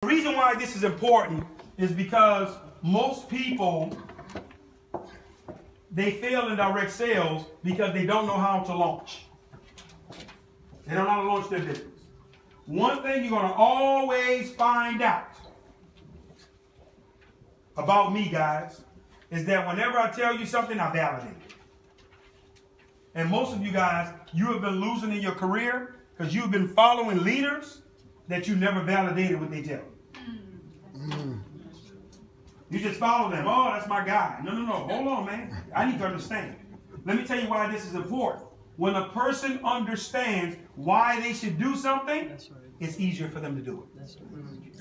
The reason why this is important is because most people, they fail in direct sales because they don't know how to launch. They don't know how to launch their business. One thing you're going to always find out about me, guys, is that whenever I tell you something, I validate it. And most of you guys, you have been losing in your career because you've been following leaders that you never validated what they tell you. You just follow them. Oh, that's my guy. No. Hold on, man. I need to understand. Let me tell you why this is important. When a person understands why they should do something, it's easier for them to do it.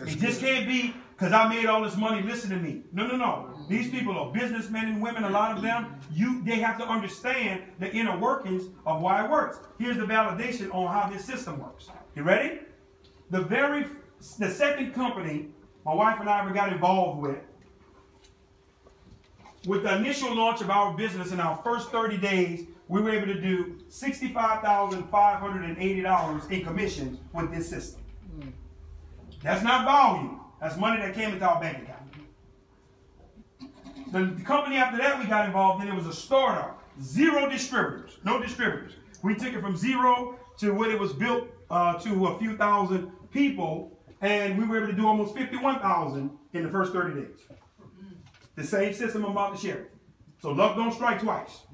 It just can't be because I made all this money, listen to me. No. These people are businessmen and women, a lot of them. They have to understand the inner workings of why it works. Here's the validation on how this system works. You ready? The second company my wife and I ever got involved with the initial launch of our business in our first 30 days, we were able to do $65,580 in commissions with this system. That's not volume. That's money that came into our bank account. The company after that we got involved in, it was a startup. 0 distributors. No distributors. We took it from 0 to when it was built to a few thousand people, and we were able to do almost 51,000 in the first 30 days. The same system I'm about to share. So luck don't strike twice.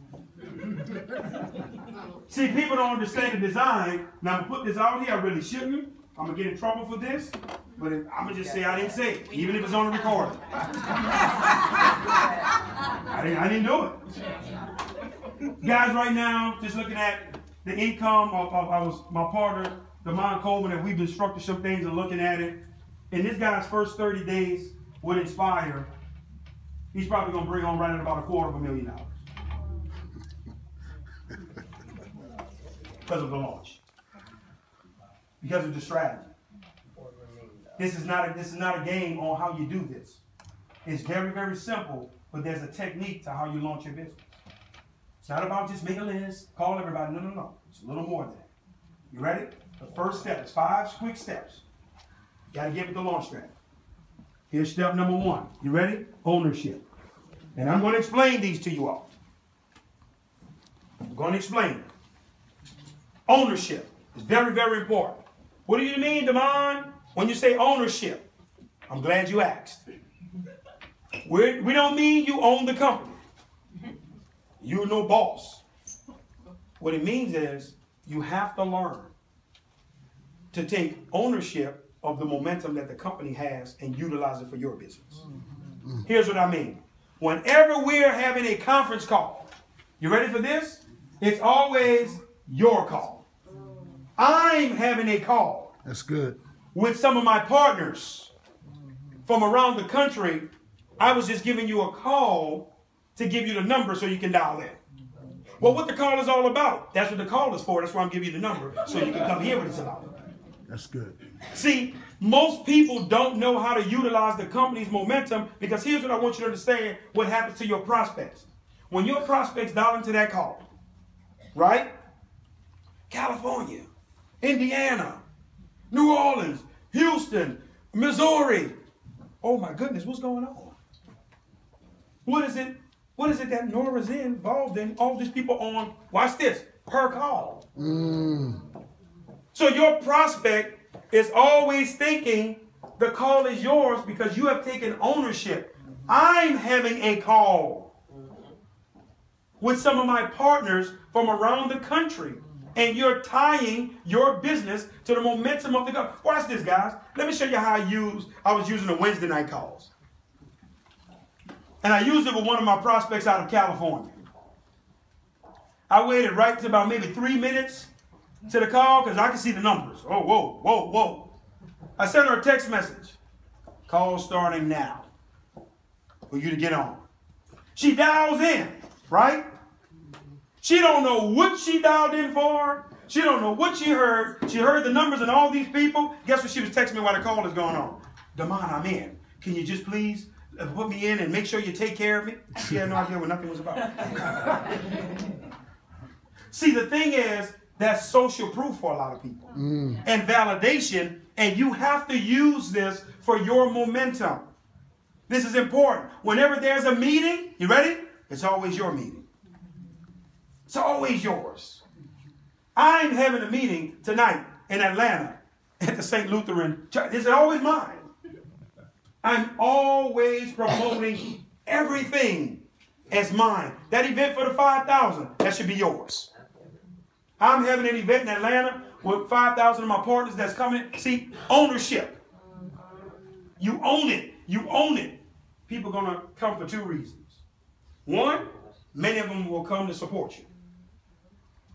See, people don't understand the design. Now, I'm going to put this out here. I really shouldn't. I'm going to get in trouble for this. But I'm going to just say I didn't say it, even if it's on the recording. I didn't do it. Guys, right now, just looking at the income of my partner, Demond Coleman, and we've instructed some things and looking at it. In this guy's first 30 days with Nspire, he's probably going to bring home right at about $250,000 because of the launch, because of the strategy. This is not a game on how you do this. It's very, very simple, but there's a technique to how you launch your business. It's not about just make a list, call everybody. No. It's a little more than that. You ready? The first step is 5 quick steps. You got to get with the launch strategy. Here's step number 1. You ready? Ownership. And I'm going to explain these to you all. I'm going to explain it. Ownership is very, very important. What do you mean, Demond, when you say ownership? I'm glad you asked. We don't mean you own the company. You're no boss. What it means is you have to learn to take ownership of the momentum that the company has and utilize it for your business. Here's what I mean. Whenever we're having a conference call, you ready for this? It's always your call. I'm having a call. That's good. With some of my partners from around the country. I was just giving you a call to give you the number so you can dial in. Well, what the call is all about, that's what the call is for. That's why I'm giving you the number so you can come hear what it's about. That's good. See, most people don't know how to utilize the company's momentum because here's what I want you to understand what happens to your prospects. When your prospects dial into that call, right? California, Indiana, New Orleans, Houston, Missouri. Oh my goodness, what's going on? What is it that Nora's involved in? All these people on, watch this, per call. So your prospect is always thinking the call is yours because you have taken ownership. I'm having a call with some of my partners from around the country, and you're tying your business to the momentum of the company. Watch this, guys. Let me show you how I was using the Wednesday night calls. And I used it with one of my prospects out of California. I waited right to about maybe 3 minutes to the call because I could see the numbers. Oh, whoa. I sent her a text message. Call starting now for you to get on. She dials in, right? She don't know what she dialed in for. She don't know what she heard. She heard the numbers and all these people. Guess what she was texting me while the call is going on? Demond, I'm in. Can you just please put me in and make sure you take care of me? She had no idea what nothing was about. See, the thing is, That's social proof for a lot of people. And validation, and you have to use this for your momentum. This is important. Whenever there's a meeting, you ready? It's always your meeting. It's always yours. I'm having a meeting tonight in Atlanta at the St. Lutheran Church. It's always mine. I'm always promoting everything as mine. That event for the 5,000, that should be yours. I'm having an event in Atlanta with 5,000 of my partners that's coming. See, ownership. You own it. You own it. People are going to come for 2 reasons. 1, many of them will come to support you.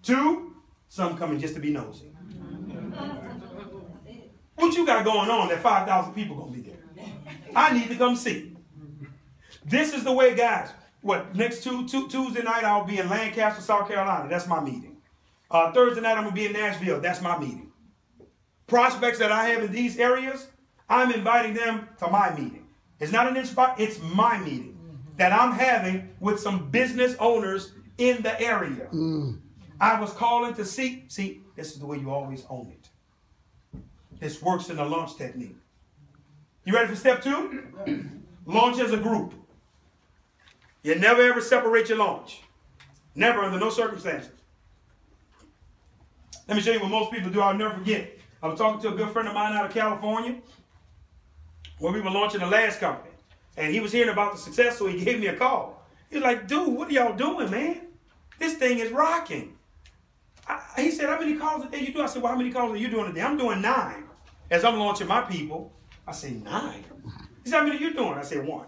2, some coming just to be nosy. What you got going on that 5,000 people going to be there? I need to come see. This is the way, guys. What, next Tuesday night I'll be in Lancaster, South Carolina. That's my meeting. Thursday night I'm going to be in Nashville. That's my meeting. Prospects that I have in these areas, I'm inviting them to my meeting. It's not an Nspire, it's my meeting that I'm having with some business owners in the area. I was calling to see, this is the way you always own it. This works in the launch technique. You ready for step 2? Launch as a group. You never ever separate your launch. Never, under no circumstances. Let me show you what most people do. I'll never forget. I was talking to a good friend of mine out of California when we were launching the last company. And he was hearing about the success, so he gave me a call. He was like, dude, what are y'all doing, man? This thing is rocking. He said, how many calls a day you do? I said, well, how many calls are you doing a day? I'm doing 9. As I'm launching my people, I say 9. He said, how many are you doing? I said 1.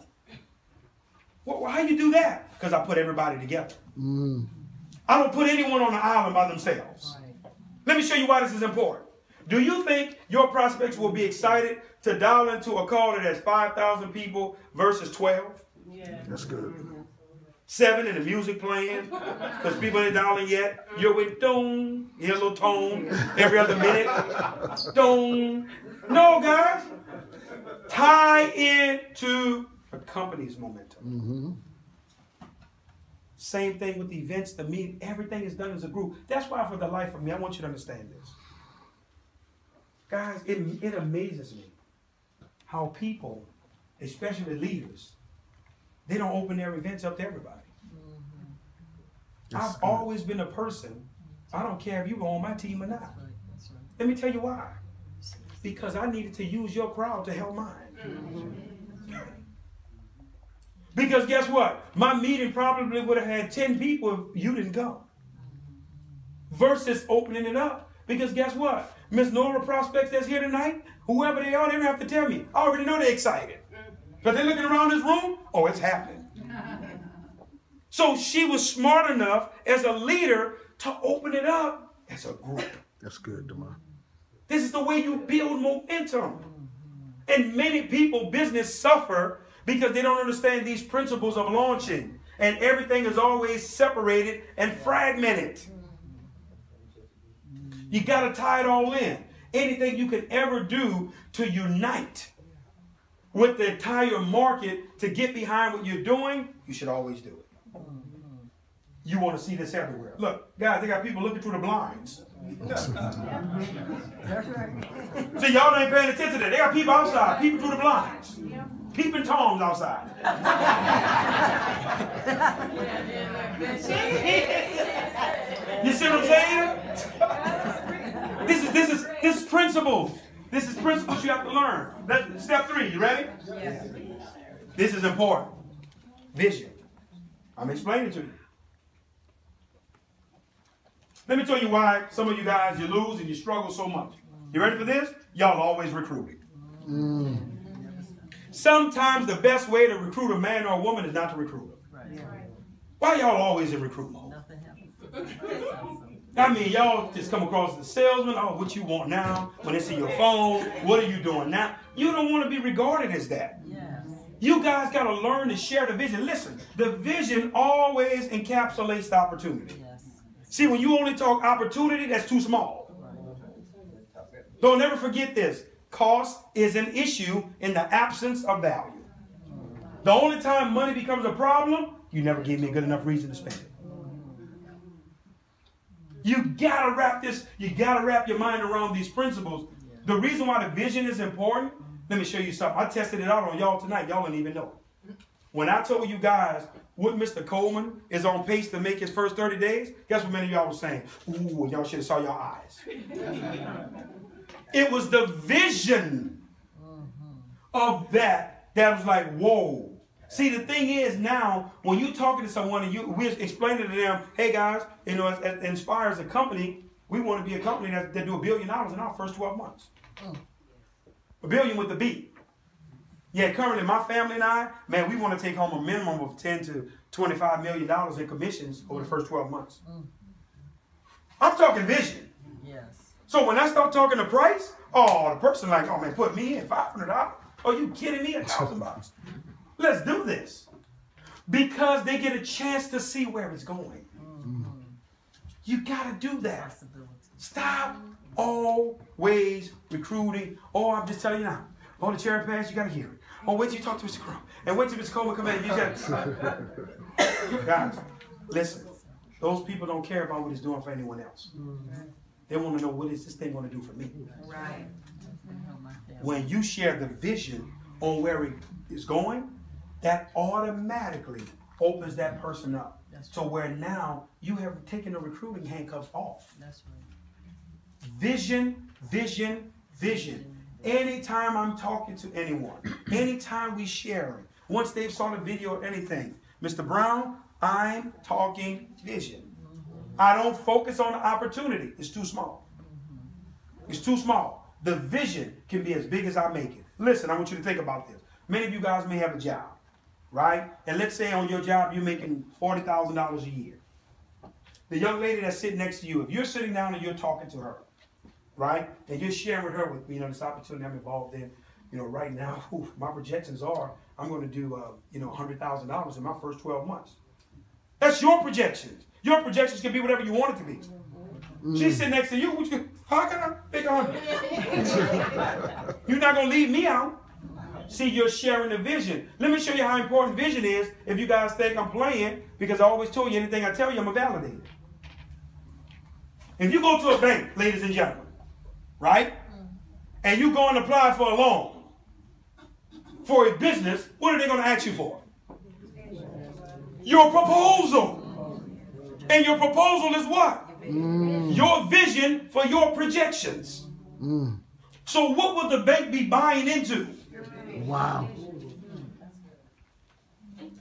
Well, how you do that? Because I put everybody together. I don't put anyone on the island by themselves. Let me show you why this is important. Do you think your prospects will be excited to dial into a call that has 5,000 people versus 12? Yeah. That's good. 7 and the music playing because people ain't dialing yet. You're with dong, you hear a little tone every other minute. Dong. No, guys. Tie into a company's momentum. Same thing with the events, the meeting. Everything is done as a group. That's why for the life of me, I want you to understand this. Guys, it amazes me how people, especially leaders, they don't open their events up to everybody. I've always been a person, I don't care if you were on my team or not. Let me tell you why. Because I needed to use your crowd to help mine. Because guess what? My meeting probably would have had 10 people if you didn't go. Versus opening it up. Because guess what? Miss Nora prospects that's here tonight, whoever they are, they don't have to tell me. I already know they're excited. But they're looking around this room, oh, it's happening. So she was smart enough as a leader to open it up as a group. That's good, Demond. This is the way you build momentum. And many people, business suffer because they don't understand these principles of launching. And everything is always separated and fragmented. You got to tie it all in. Anything you can ever do to unite with the entire market to get behind what you're doing, you should always do it. You want to see this everywhere. Look, guys, they got people looking through the blinds. That's right. See, y'all ain't paying attention to that. They got people outside, peeping through the blinds. Peeping Toms outside. You see what I'm saying? This is principles. This is principles you have to learn. That's step 3. You ready? Yes. This is important. Vision. I'm explaining to you. Let me tell you why some of you guys, you lose and you struggle so much. You ready for this? Y'all always recruiting. Sometimes the best way to recruit a man or a woman is not to recruit them. Why y'all always in recruit mode? I mean, y'all just come across the salesman. Oh, what you want now? When they see your phone, what are you doing now? You don't want to be regarded as that. You guys got to learn to share the vision. Listen, the vision always encapsulates the opportunity. See, when you only talk opportunity, that's too small. Don't ever forget this. Cost is an issue in the absence of value. The only time money becomes a problem, you never gave me a good enough reason to spend it. You gotta wrap your mind around these principles. The reason why the vision is important, let me show you something. I tested it out on y'all tonight. Y'all didn't even know. When I told you guys what Mr. Coleman is on pace to make his first 30 days, guess what many of y'all was saying? Ooh, y'all should have saw your eyes. It was the vision of that was like, whoa. See, the thing is now, when you're talking to someone and we're explaining to them, hey guys, you know, as Nspire as a company, we want to be a company that do $1 billion in our first 12 months. $1 billion with the B. Yeah, currently my family and I, man, we want to take home a minimum of $10 to $25 million in commissions over the first 12 months. I'm talking vision. Yes. So when I start talking the price, oh, the person like, oh man, put me in $500. Are you kidding me? $1,000. Let's do this. Because they get a chance to see where it's going. You got to do that. Stop always recruiting. Oh, I'm just telling you now. Oh, the cherry pass, you got to hear it. Oh, wait till you talk to Mr. Crump. And wait till Mr. Coleman come in. You got Guys, listen. Those people don't care about what it's doing for anyone else. They want to know, what is this thing going to do for me? Right. When you share the vision on where it is going, that automatically opens that person up. So where now you have taken the recruiting handcuffs off. That's right. Vision, vision, vision. Anytime I'm talking to anyone, anytime we share it, once they've saw the video or anything, Mr. Brown, I'm talking vision. I don't focus on the opportunity. It's too small. It's too small. The vision can be as big as I make it. Listen, I want you to think about this. Many of you guys may have a job, right? And let's say on your job you're making $40,000 a year. The young lady that's sitting next to you, if you're sitting down and you're talking to her, right? And you're sharing with her, with, you know, this opportunity I'm involved in, you know, right now, my projections are, I'm going to do, you know, $100,000 in my first 12 months. That's your projections. Your projections can be whatever you want it to be. She's sitting next to you. How can I pick 100? You're not going to leave me out. See, you're sharing the vision. Let me show you how important vision is if you guys think I'm playing, because I always told you anything I tell you, I'm going to validate it. If you go to a bank, ladies and gentlemen, right? And you go and apply for a loan for a business, what are they going to ask you for? Your proposal. And your proposal is what? Your vision for your projections. So what would the bank be buying into? Wow.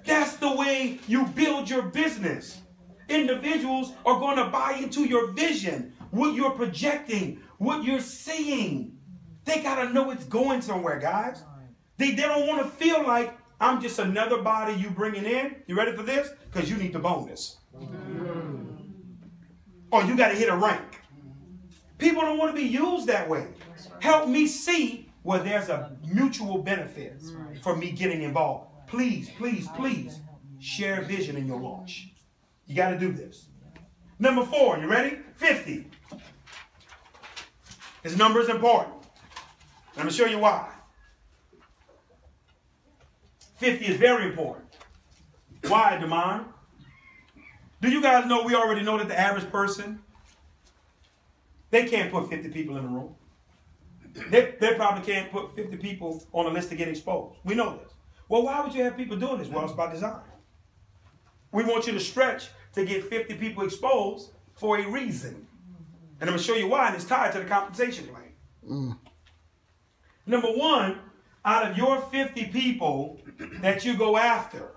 That's the way you build your business. Individuals are going to buy into your vision, what you're projecting, what you're seeing. They got to know it's going somewhere, guys. They don't want to feel like I'm just another body you bringing in. You ready for this? Because you need the bonus. Or you got to hit a rank. People don't want to be used that way. Help me see where there's a mutual benefit for me getting involved. Please, please, please share vision in your launch. You got to do this. Number 4, you ready? 50. This number is important. Let me show you why. 50 is very important. Why, Demond? Do you guys know, we already know that the average person, they can't put 50 people in a room. They probably can't put 50 people on a list to get exposed. We know this. Well, why would you have people doing this? Well, it's by design. We want you to stretch to get 50 people exposed for a reason. And I'm going to show you why, and it's tied to the compensation plan. Number 1, out of your 50 people that you go after,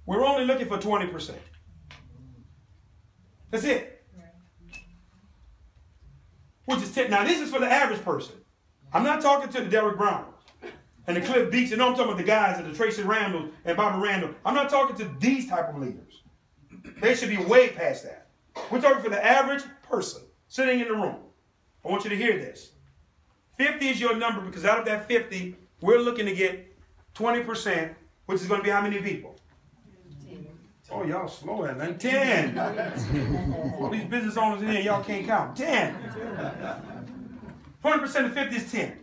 we're only looking for 20%. That's it. Which is 10. Now, this is for the average person. I'm not talking to the Derrick Browns and the Cliff Beats. And no, I'm talking about the guys and the Tracy Randalls and Bobby Randall. I'm not talking to these type of leaders. They should be way past that. We're talking for the average person sitting in the room. I want you to hear this. 50 is your number, because out of that 50, we're looking to get 20%, which is going to be how many people? 10. Oh, y'all slow at that. 10. All these business owners in here, y'all can't count. 10. 20% of 50 is 10.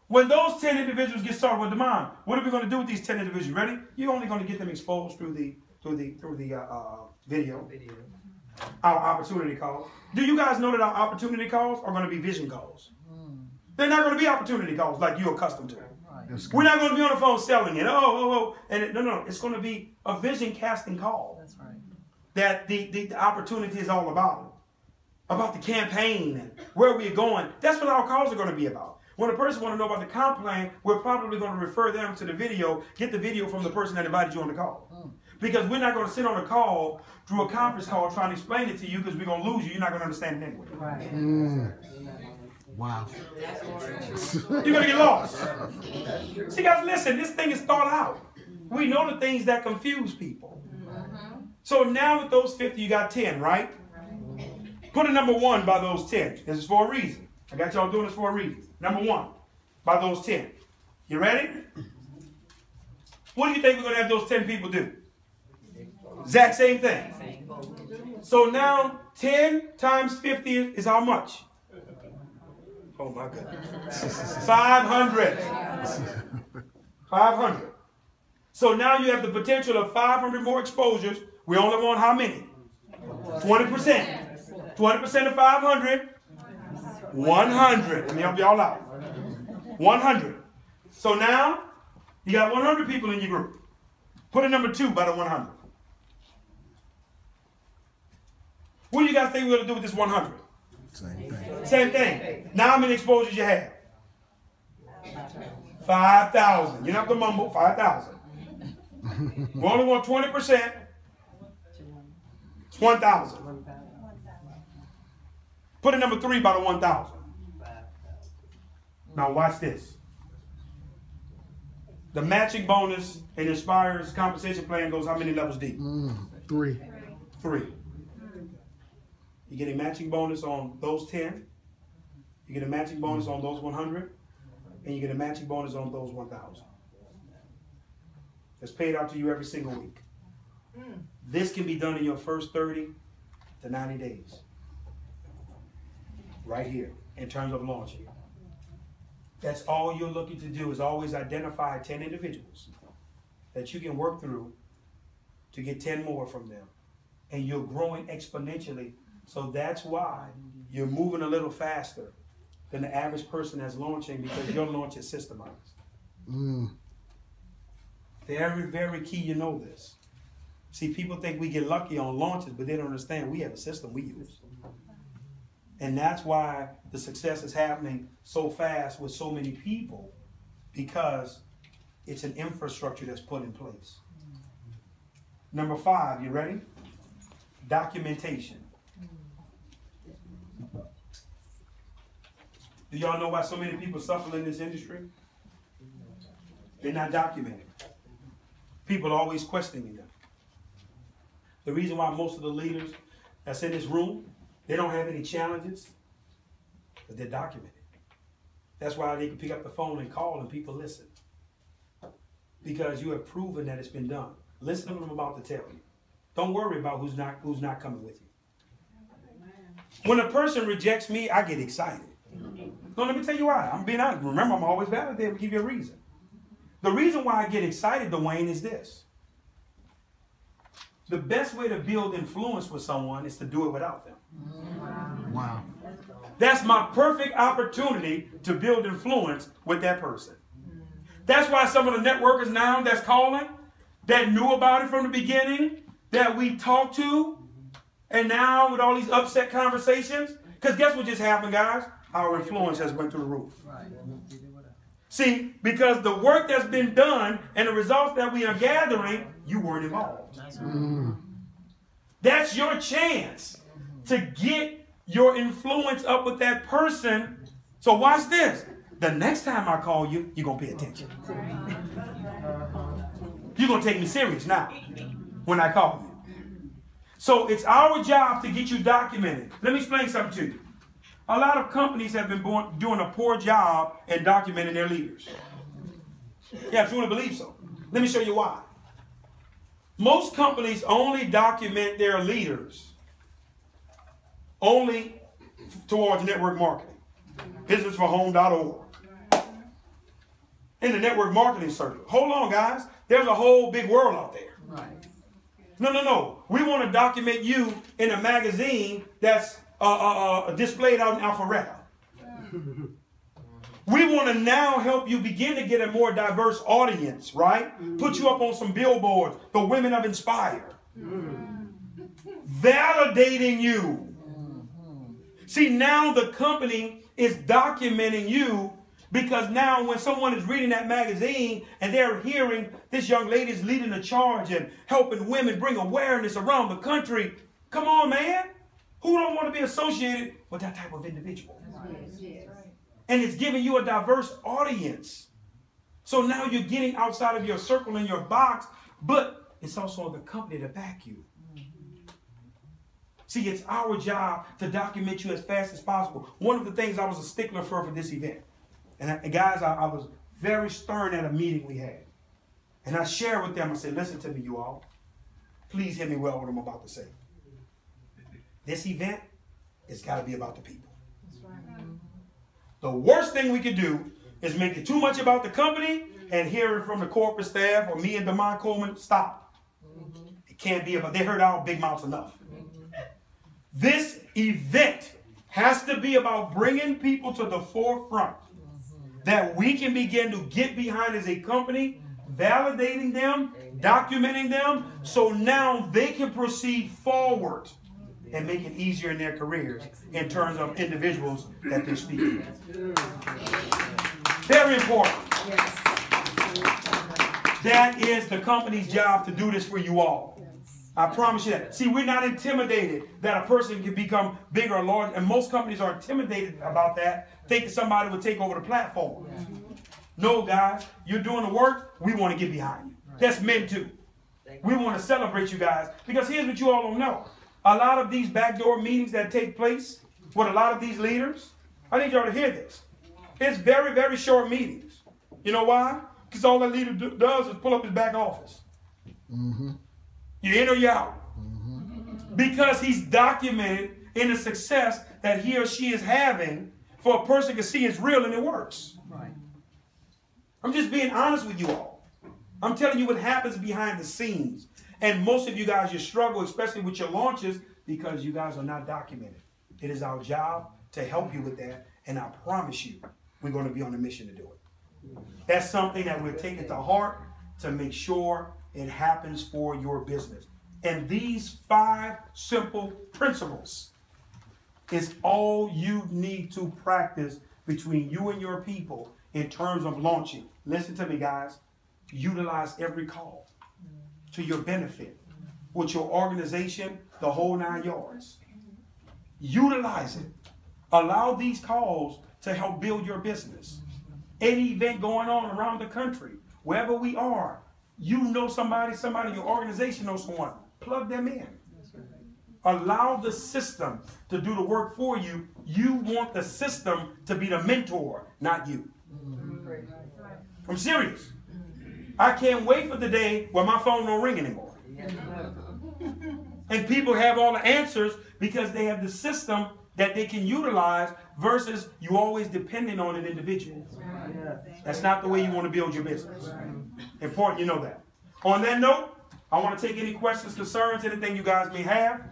When those 10 individuals get started with Demond, what are we going to do with these 10 individuals? Ready? You're only going to get them exposed through the video. Our opportunity calls. Do you guys know that our opportunity calls are going to be vision calls? They're not going to be opportunity calls like you're accustomed to. We're not going to be on the phone selling it. No. It's going to be a vision casting call. That's right. That the opportunity is all about the campaign and where we're going. That's what our calls are going to be about. When a person wants to know about the comp plan, we're probably going to refer them to the video, get the video from the person that invited you on the call. Because we're not going to sit on a call through a conference call trying to explain it to you because we're going to lose you. You're not going to understand it anyway. Right. Wow. You're going to get lost. See, guys, listen, this thing is thought out. We know the things that confuse people. So now with those 50, you got 10, right? Put a number 1 by those 10. This is for a reason. I got y'all doing this for a reason. Number 1 by those 10. You ready? What do you think we're going to have those 10 people do? Exact same thing. So now 10 times 50 is how much? Oh my goodness. 500. 500. So now you have the potential of 500 more exposures. We only want how many? 20%. 20% of 500. 100. Let me help y'all out. 100. So now you got 100 people in your group. Put a number 2 by the 100. What do you guys think we're going to do with this 100? Same thing. Same thing. Now how many exposures you have? 5,000. You don't have to mumble. 5,000. We only want 20%. It's 1,000. Put a number 3 by the 1,000. Now watch this. The matching bonus in Nspire's compensation plan goes how many levels deep? 3. 3. You get a matching bonus on those 10. You get a matching bonus on those 100. And you get a matching bonus on those 1,000. It's paid out to you every single week. This can be done in your first 30 to 90 days. Right here, in terms of launching. That's all you're looking to do is always identify 10 individuals that you can work through to get 10 more from them. And you're growing exponentially. So that's why you're moving a little faster than the average person that's launching because your launch is systemized. Very, very key you know this. See, people think we get lucky on launches, but they don't understand we have a system we use. And that's why the success is happening so fast with so many people, because it's an infrastructure that's put in place. Number 5, you ready? Documentation. Do y'all know why so many people suffer in this industry? They're not documenting. People are always questioning them. The reason why most of the leaders that's in this room, they don't have any challenges, because they're documented. That's why they can pick up the phone and call and people listen. Because you have proven that it's been done. Listen to what I'm about to tell you. Don't worry about who's not coming with you. When a person rejects me, I get excited. No, let me tell you why. I'm being honest. Remember, I'm always validated to give you a reason. The reason why I get excited, Dwayne, is this. The best way to build influence with someone is to do it without them. Wow. That's my perfect opportunity to build influence with that person. That's why some of the networkers now that's calling, that knew about it from the beginning, that we talked to, and now with all these upset conversations, because guess what just happened, guys? Our influence has went through the roof. See, because the work that's been done and the results that we are gathering, you weren't involved. That's your chance to get your influence up with that person. So watch this. The next time I call you, you're going to pay attention. You're going to take me serious now when I call you. So it's our job to get you documented. Let me explain something to you. A lot of companies have been doing a poor job in documenting their leaders. Yeah, I truly believe so. Let me show you why. Most companies only document their leaders only towards network marketing. Businessforhome.org. In the network marketing circle. Hold on, guys. There's a whole big world out there. No. We want to document you in a magazine that's displayed out in Alpharetta. We want to now help you begin to get a more diverse audience, right? Put you up on some billboards, the women of Nspire. Validating you. See, now the company is documenting you, because now when someone is reading that magazine and they're hearing this young lady is leading a charge and helping women bring awareness around the country, come on, man. Who don't want to be associated with that type of individual? And it's giving you a diverse audience. So now you're getting outside of your circle and your box, but it's also the company to back you. See, it's our job to document you as fast as possible. One of the things I was a stickler for this event, and guys, I was very stern at a meeting we had. And I shared with them, I said, listen to me, you all. Please hear me well what I'm about to say. This event, it's got to be about the people. That's right. The worst thing we could do is make it too much about the company and hear it from the corporate staff or me and Demond Coleman. Stop. It can't be about, they heard our big mouths enough. This event has to be about bringing people to the forefront that we can begin to get behind as a company, validating them, documenting them, so now they can proceed forward and make it easier in their careers in terms of individuals that they're speaking with. Very important. That is the company's job to do this for you all. I promise you that. See, we're not intimidated that a person can become bigger or larger, and most companies are intimidated about that, thinking somebody would take over the platform. No, guys, you're doing the work, we want to get behind you. That's men too. We want to celebrate you guys, because here's what you all don't know. A lot of these backdoor meetings that take place with a lot of these leaders, I need y'all to hear this. It's very, very short meetings. You know why? Because all that leader does is pull up his back office. You're in or you're out. Because he's documented in the success that he or she is having, for a person to see it's real and it works. Right. I'm just being honest with you all. I'm telling you what happens behind the scenes. And most of you guys, you struggle, especially with your launches, because you guys are not documented. It is our job to help you with that. And I promise you, we're going to be on a mission to do it. That's something that we're taking to heart to make sure it happens for your business. And these 5 simple principles is all you need to practice between you and your people in terms of launching. Listen to me, guys. Utilize every call to your benefit with your organization, the whole 9 yards. Utilize it. Allow these calls to help build your business. Any event going on around the country, wherever we are, you know somebody in your organization knows someone. Plug them in. Allow the system to do the work for you. You want the system to be the mentor, not you. I'm serious. I can't wait for the day where my phone don't ring anymore. And people have all the answers because they have the system that they can utilize versus you always depending on an individual. That's not the way you want to build your business. Important you know that. On that note, I want to take any questions, concerns, anything you guys may have.